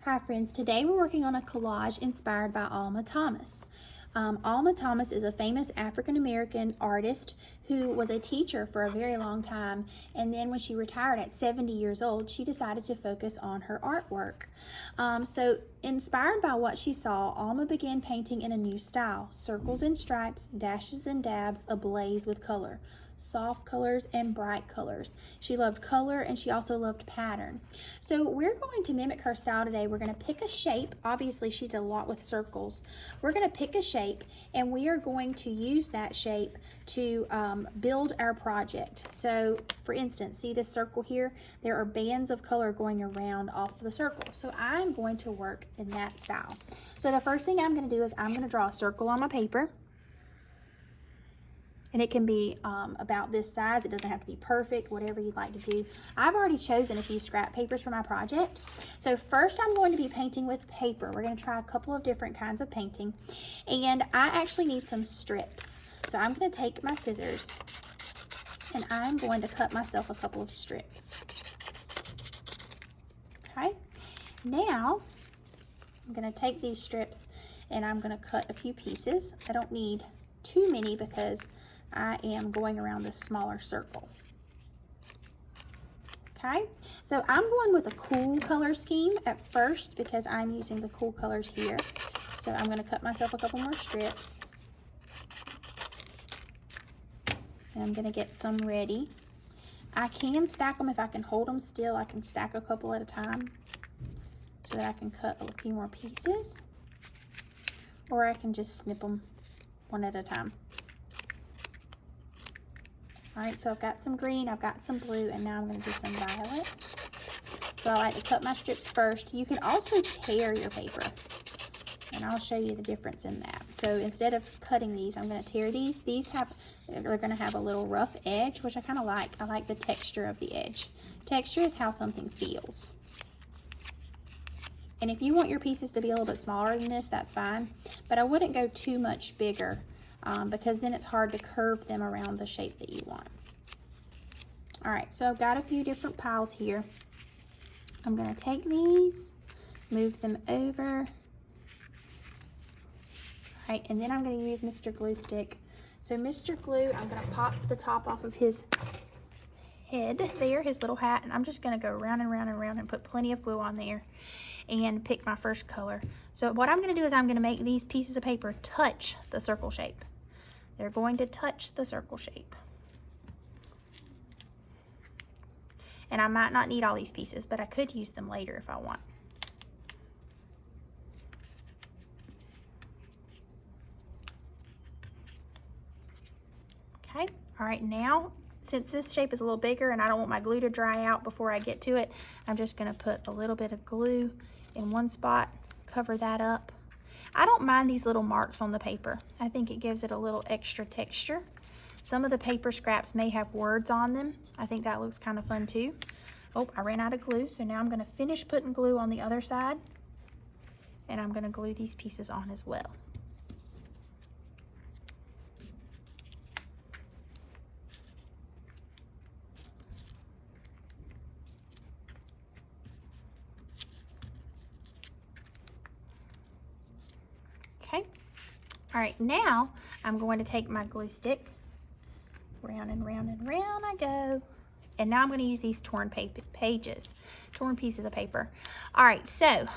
Hi friends, today we're working on a collage inspired by Alma Thomas. Alma Thomas is a famous African-American artist who was a teacher for a very long time, and then when she retired at 70 years old, she decided to focus on her artwork. So inspired by what she saw, Alma began painting in a new style: circles and stripes, dashes and dabs, ablaze with color. Soft colors and bright colors. She loved color and she also loved pattern. So we're going to mimic her style today. We're going to pick a shape. Obviously she did a lot with circles. We're going to pick a shape and we are going to use that shape to build our project. So for instance, see this circle here? There are bands of color going around off the circle. So I'm going to work in that style. So the first thing I'm going to do is I'm going to draw a circle on my paper. And it can be about this size. It doesn't have to be perfect, whatever you'd like to do. I've already chosen a few scrap papers for my project. So first I'm going to be painting with paper. We're going to try a couple of different kinds of painting. And I actually need some strips. So I'm going to take my scissors and I'm going to cut myself a couple of strips. Okay. Now I'm going to take these strips and I'm going to cut a few pieces. I don't need too many because I am going around this smaller circle. Okay, so I'm going with a cool color scheme at first because I'm using the cool colors here. So I'm going to cut myself a couple more strips. And I'm going to get some ready. I can stack them if I can hold them still. I can stack a couple at a time so that I can cut a few more pieces. Or I can just snip them one at a time. All right, so I've got some green, I've got some blue, and now I'm going to do some violet. So I like to cut my strips first. You can also tear your paper, and I'll show you the difference in that. So instead of cutting these, I'm going to tear these. These are going to have a little rough edge, which I kind of like. I like the texture of the edge. Texture is how something feels. And if you want your pieces to be a little bit smaller than this, that's fine. But I wouldn't go too much bigger because then it's hard to curve them around the shape that you want. All right, so I've got a few different piles here. I'm going to take these, move them over. All right, and then I'm going to use Mr. Glue Stick. So Mr. Glue, I'm going to pop the top off of his head there, his little hat, and I'm just going to go round and round and round and put plenty of glue on there and pick my first color. So what I'm going to do is I'm going to make these pieces of paper touch the circle shape. They're going to touch the circle shape. And I might not need all these pieces, but I could use them later if I want. Okay, all right, now since this shape is a little bigger and I don't want my glue to dry out before I get to it, I'm just going to put a little bit of glue in one spot, cover that up. I don't mind these little marks on the paper. I think it gives it a little extra texture. Some of the paper scraps may have words on them. I think that looks kind of fun too. Oh, I ran out of glue, so now I'm going to finish putting glue on the other side, and I'm going to glue these pieces on as well. Okay, all right, now I'm going to take my glue stick, round and round and round I go, and now I'm going to use these torn pieces of paper. All right, so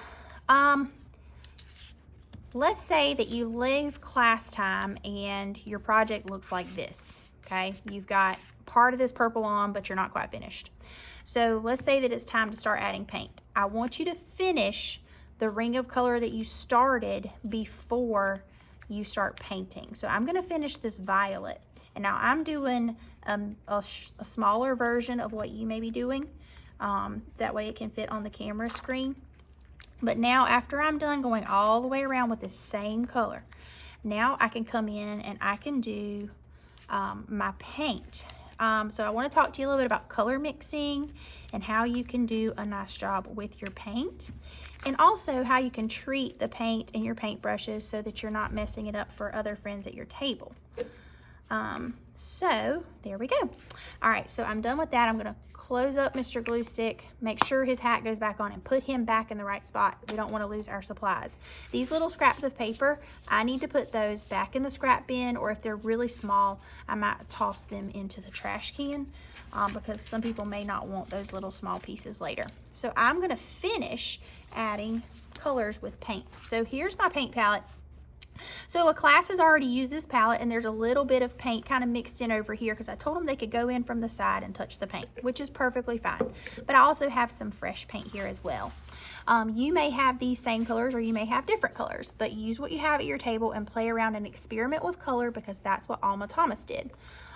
let's say that you leave class time and your project looks like this, okay? You've got part of this purple on, but you're not quite finished. So let's say that it's time to start adding paint. I want you to finish the ring of color that you started before you start painting. So I'm going to finish this violet. And now I'm doing a smaller version of what you may be doing. That way it can fit on the camera screen. But now after I'm done going all the way around with this same color, now I can come in and I can do my paint. So I want to talk to you a little bit about color mixing and how you can do a nice job with your paint, and also how you can treat the paint and your paint brushes so that you're not messing it up for other friends at your table. So there we go. All right, so I'm done with that. I'm gonna close up Mr. Glue Stick, make sure his hat goes back on, and put him back in the right spot. We don't want to lose our supplies. These little scraps of paper, I need to put those back in the scrap bin, or if they're really small, I might toss them into the trash can because some people may not want those little small pieces later. So I'm gonna finish adding colors with paint. So here's my paint palette. So a class has already used this palette, and there's a little bit of paint kind of mixed in over here because I told them they could go in from the side and touch the paint, which is perfectly fine. But I also have some fresh paint here as well. You may have these same colors or you may have different colors, but use what you have at your table and play around and experiment with color because that's what Alma Thomas did.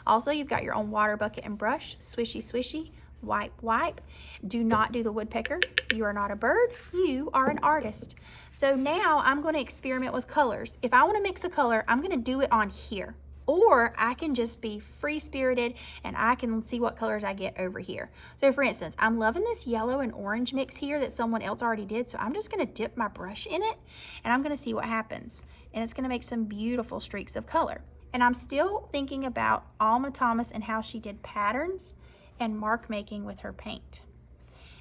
Also, you've got your own water bucket and brush, swishy, swishy. Wipe, wipe. Do not do the woodpecker. You are not a bird. You are an artist. So now I'm going to experiment with colors. If I want to mix a color, I'm going to do it on here. Or I can just be free-spirited and I can see what colors I get over here. So for instance, I'm loving this yellow and orange mix here that someone else already did. So I'm just going to dip my brush in it and I'm going to see what happens. And it's going to make some beautiful streaks of color. And I'm still thinking about Alma Thomas and how she did patterns and mark making with her paint.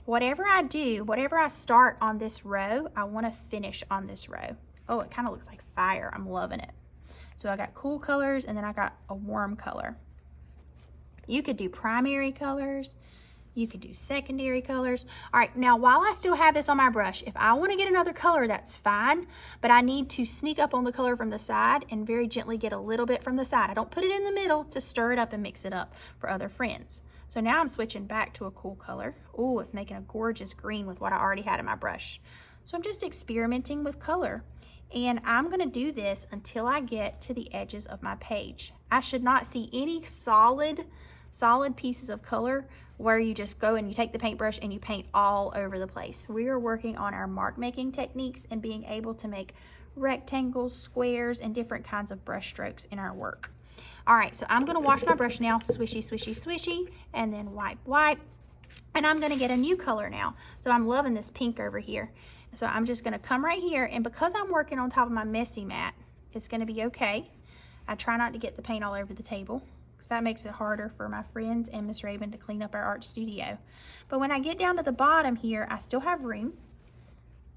Whatever I do, whatever I start on this row, I want to finish on this row. Oh, it kind of looks like fire. I'm loving it. So I got cool colors and then I got a warm color. You could do primary colors. You could do secondary colors. All right, now while I still have this on my brush, if I want to get another color, that's fine, but I need to sneak up on the color from the side and very gently get a little bit from the side. I don't put it in the middle to stir it up and mix it up for other friends. So now I'm switching back to a cool color. Oh, it's making a gorgeous green with what I already had in my brush. So I'm just experimenting with color. And I'm gonna do this until I get to the edges of my page. I should not see any solid pieces of color where you just go and you take the paintbrush and you paint all over the place. We are working on our mark making techniques and being able to make rectangles, squares, and different kinds of brush strokes in our work. All right, so I'm gonna wash my brush now, swishy, swishy, swishy, and then wipe, wipe. And I'm gonna get a new color now. So I'm loving this pink over here. So I'm just gonna come right here, and because I'm working on top of my messy mat, it's gonna be okay. I try not to get the paint all over the table because that makes it harder for my friends and Miss Raven to clean up our art studio. But when I get down to the bottom here, I still have room.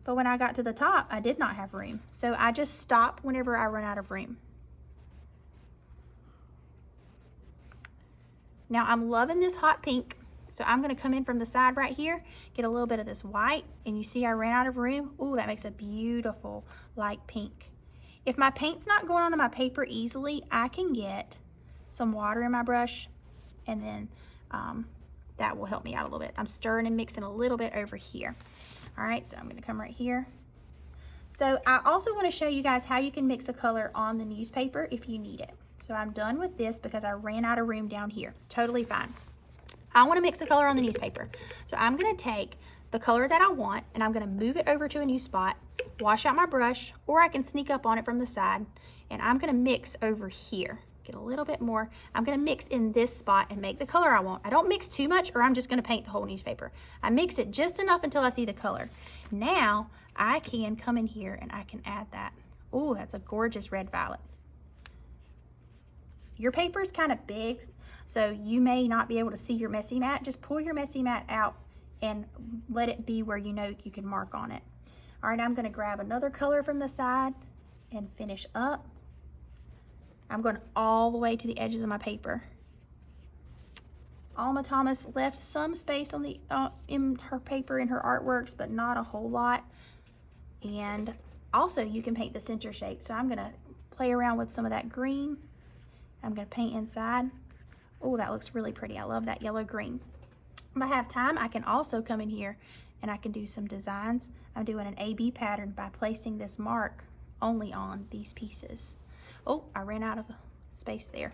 But when I got to the top, I did not have room. So I just stop whenever I run out of room. Now I'm loving this hot pink. So I'm gonna come in from the side right here, get a little bit of this white, and you see I ran out of room. Ooh, that makes a beautiful light pink. If my paint's not going onto my paper easily, I can get some water in my brush, and then that will help me out a little bit. I'm stirring and mixing a little bit over here. All right, so I'm gonna come right here. So I also wanna show you guys how you can mix a color on the newspaper if you need it. So I'm done with this because I ran out of room down here. Totally fine. I want to mix a color on the newspaper. So I'm going to take the color that I want and I'm going to move it over to a new spot, wash out my brush, or I can sneak up on it from the side, and I'm going to mix over here. Get a little bit more. I'm going to mix in this spot and make the color I want. I don't mix too much or I'm just going to paint the whole newspaper. I mix it just enough until I see the color. Now I can come in here and I can add that. Ooh, that's a gorgeous red violet. Your paper is kind of big, so you may not be able to see your messy mat. Just pull your messy mat out and let it be where you know you can mark on it. All right, I'm gonna grab another color from the side and finish up. I'm going all the way to the edges of my paper. Alma Thomas left some space on the in her paper in her artworks, but not a whole lot. And also you can paint the center shape. So I'm gonna play around with some of that green. I'm gonna paint inside. Oh, that looks really pretty. I love that yellow green. If I have time, I can also come in here and I can do some designs. I'm doing an A-B pattern by placing this mark only on these pieces. Oh, I ran out of space there.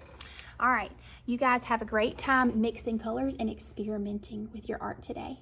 All right, you guys have a great time mixing colors and experimenting with your art today.